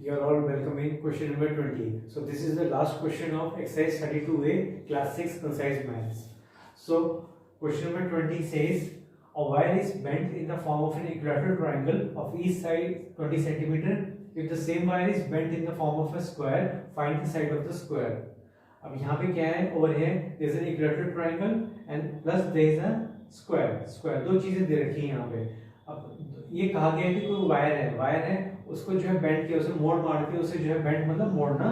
You are all welcome in question number 20. So this is the last question of exercise 32A class 6 concise maths. So question number 20 says a wire is bent in the form of an equilateral triangle of each side 20 cm. If the same wire is bent in the form of a square, find the side of the square. अब यहाँ पे क्या है, over here there is an equilateral triangle and plus there is a square दो चीजें दे रखी है यहाँ पे. अब ये कहा गया है कि कोई वायर है उसको जो है बेंड किया, उसे मोड़ मार के उसे जो है बेंड मतलब मोड़ना,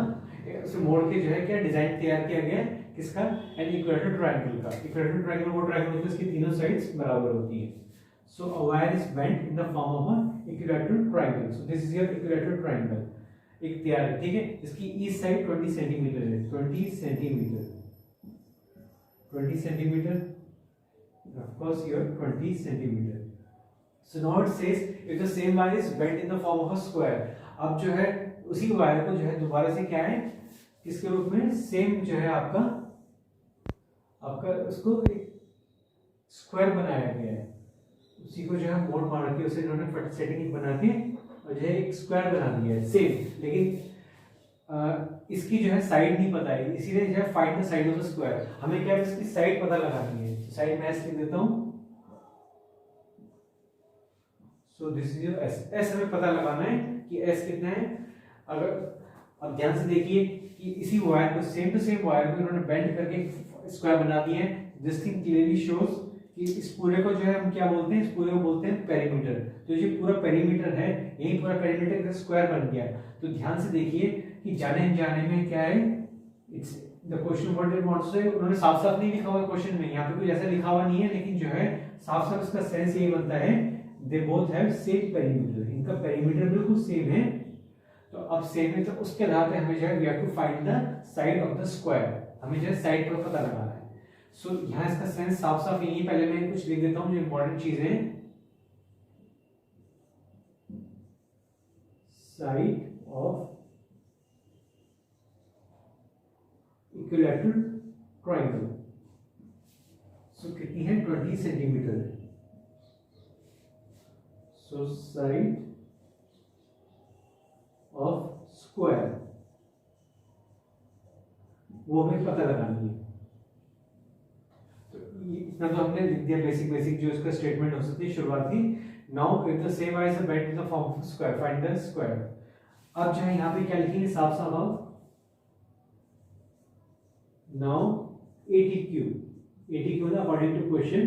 उसे मोड़ के जो है क्या डिजाइन तैयार किया गया किसका, एन इक्विलेटरल ट्रायंगल का. इक्विलेटरल ट्रायंगल वो ट्रायंगल होता है इसकी तीनों साइड्स बराबर होती है. So a wire is bent in the form of a equilateral triangle. So this is your equilateral triangle. एक तैयार है, ठीक है. इसकी ईच साइड 20 सेंटीमीटर है, 20 centimetre of course your 20 centimeter. So now it says if the same wire is bent in the form of a square. अब जो है उसी वायर को जो है दोबारा से क्या है, किसके रूप में, सेम जो है आपका उसको एक स्क्वायर बनाया गया है. उसी को जो है मोड़ मार के उसे इन्होंने फट सेटिंग बना के और जो है एक स्क्वायर बना दिया है सेम. लेकिन इसकी जो है साइड नहीं पता है, इसीलिए जो है find the side of the square. हमें क्या है इसकी साइड पता लगानी है. साइड में एस लिख देता हूं. सो this is your S. S हमें पता लगाना है कि एस कितना है. अगर अब ध्यान से देखिए कि इसी वायर को सेम टू सेम वायर को इन्होंने बेंड करके स्क्वायर बना दिए हैं. दिस थिंग क्लियरली शोज कि इस पूरे को जो है हम क्या बोलते हैं, इस पूरे को बोलते हैं पेरीमीटर. तो ये पूरा पेरीमीटर है, यही पूरा पेरीमीटर का स्क्वायर बन गया. तो ध्यान से देखिए कि जाने में क्या है, it's the question what it wants to say. उन्होंने साफ नहीं लिखा हुआ क्वेश्चन में, यहाँ पे कुछ ऐसा लिखा हुआ नहीं है, लेकिन जो है साफ इसका सेंस यही बनता है, they both have same perimeter. इनका पेरीमीटर बिल्कुल सेम है. तो अब सेम है तो उसके आधार पे हमें जो है we have to find the side of the square. हमें जो है साइड का पता लगाना है. सो यहाँ इसका सेंस साफ यही. पहले मैं कुछ लिख देता हूँ जो इंपॉर्टेंट चीजें. Side of equilateral triangle. So कितनी है, 20 centimetre. So side of square वो हमें पता लगानी है. तो इतना तो हमने लिख दिया बेसिक जो इसका स्टेटमेंट हो सकती है शुरुआती. Now if the same wire is bent in the form of square, find the square. अब जो है यहाँ पे क्या लिखेंगे साफ अब now ATQ according to question.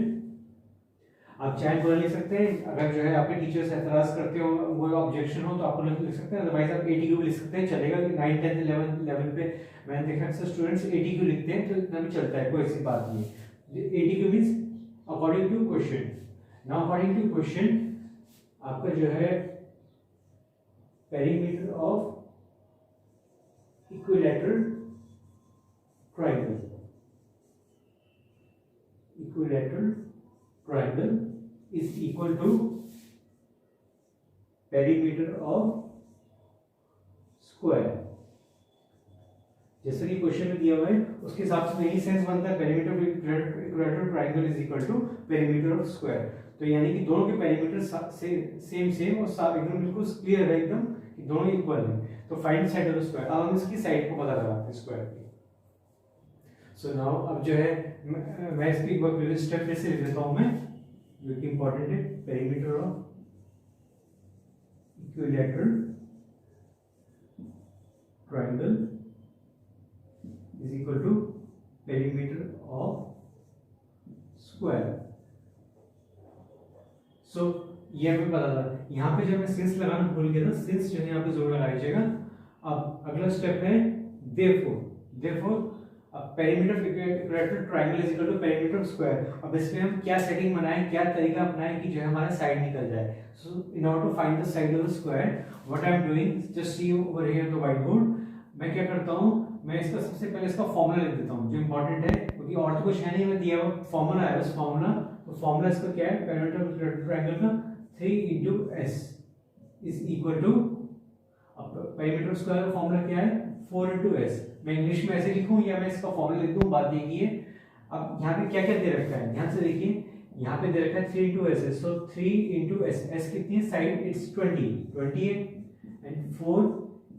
आप चाहे पूरा लिख सकते हैं. अगर जो है आपके टीचर्स एतराज करते हो, वो ऑब्जेक्शन हो, तो आप लिख सकते हैं. अदरवाइज आप ATQ भी लिख सकते हैं, चलेगा. 9th 10th 11th लेवल पे मैंने देखा अक्सर स्टूडेंट्स ATQ लिखते हैं, तो इतना भी चलता है, कोई ऐसी बात नहीं है. ATQ means according to question. Now according to question आपका जो है perimeter of equilateral triangle is equal to perimeter of square. जैसे कि क्वेश्चन में दिया हुआ है उसके हिसाब से यही सेंस बनता है. Perimeter of equilateral triangle is equal to perimeter of square. तो यानी कि दोनों के पेरीमीटर सेम और एकदम बिल्कुल क्लियर है एकदम कि दोनों इक्वल हैं. तो find side of the square. अब हम इसकी साइड को पता लगाते हैं स्क्वायर की. सो नाउ अब जो है मैं इसकी एक बार प्रीवियस स्टेप फिर से लिख देता हूं मैं, जो कि इंपॉर्टेंट है. Perimeter of equilateral triangle is equal to perimeter of square. So ये हमें पता था. यहाँ पे जब मैं सिंस लगाना भूल गया था, सिंस जो है यहाँ पे जरूर लगाइएगा. अब अगला स्टेप है therefore perimeter of equilateral triangle is equal to perimeter of square. अब इसमें हम क्या सेटिंग बनाएं, क्या तरीका अपनाएं कि जो है हमारा साइड निकल जाए. So in order to find the side of the square what I am doing, just see over here the whiteboard. मैं क्या करता हूं, मैं इसका सबसे पहले इसका फार्मूला लिख देता हूं जो इंपॉर्टेंट है, क्योंकि और तो कुछ है नहीं. मैं दिया हुआ फार्मूला है, बस फार्मूला. तो फार्मूला इसका क्या है, पेरीमीटर ऑफ इक्विलेटरल ट्रायंगल का 3 × s इज इक्वल टू, अब पेरीमीटर स्क्वायर का फार्मूला क्या है, 4 × s. मैं इंग्लिश में ऐसे लिखूं या मैं इसका फॉर्मूला लिख दूं, बात देखिए. अब यहाँ पे क्या क्या दे रखा है, ध्यान से देखिए. यहाँ पे दे रखा है 3 × s. सो 3 × s. s कितनी है, साइड इट्स 20 है, एंड 4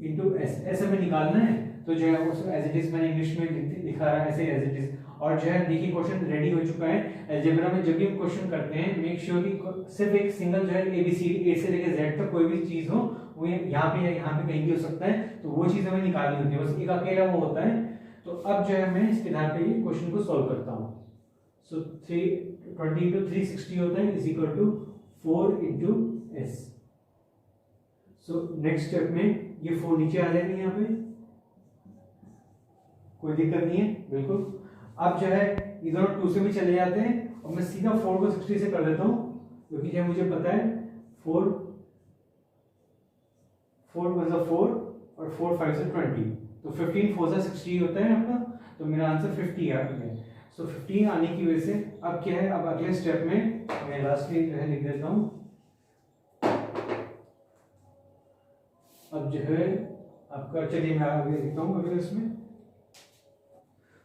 इंटू एस, ऐसे हमें निकालना है। तो जो है उसको एज इट इज मैंने इंग्लिश में लिखा रहा है ऐसे एज इट इज। और जो है देखिए क्वेश्चन रेडी हो चुका है। अलजेब्रा में जब भी हम क्वेश्चन करते हैं मेक श्योर कि सिर्फ एक सिंगल जो है एबीसीडी ए से लेकर जेड तक कोई भी चीज हो वो यहाँ पे या यहाँ पे कहीं भी हो सकता है, तो वो चीज हमें निकालनी होती है, बस एक अकेला वो होता है। तो अब जो है मैं इसके आधार पे ये क्वेश्चन को सॉल्व करता हूँ। सो 320 into 360 होता है is equal to 4 into s। So next step में ये 4 नीचे आ जाएंगे यहाँ पे, कोई दिक्कत नहीं है बिल्कुल। अब जो है इधर 2 से भी चले जाते हैं और मैं सीधा 4 को 60 से कर देता हूँ, क्योंकि जो मुझे पता है 4 और 4 5 से 20, तो 15 4 से 60 होता है आपका, तो मेरा आंसर 50 आ गया। सो 15 आने की वजह से अब क्या है, अब अगले स्टेप में मैं लास्टली जो है लिख देता हूँ। अब जो है आपका, चलिए मैं आगे लिखता हूँ अगले इसमें।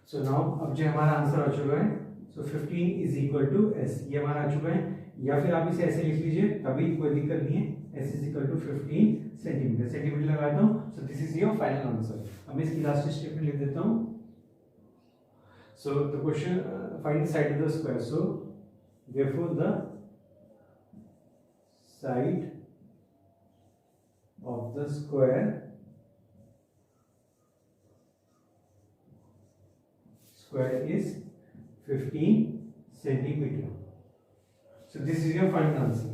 सो नाउ अब जो हमारा आंसर आ चुका है, सो 15 इज इक्वल टू एस, ये हमारा आ चुका है। या फिर आप इसे ऐसे लिख लीजिए, तभी कोई दिक्कत नहीं है। S is equal to 15 centimetre, centimetre लगाता हूँ। So this is your final answer. अब मैं इसकी लास्ट स्टेटमेंट लिख देता हूँ। So the question find the side of the square, so therefore the side of the square is 15 centimeter. So this is your final answer.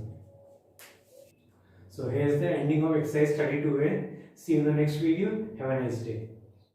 So here's the ending of exercise 32A. See you in the next video. Have a nice day.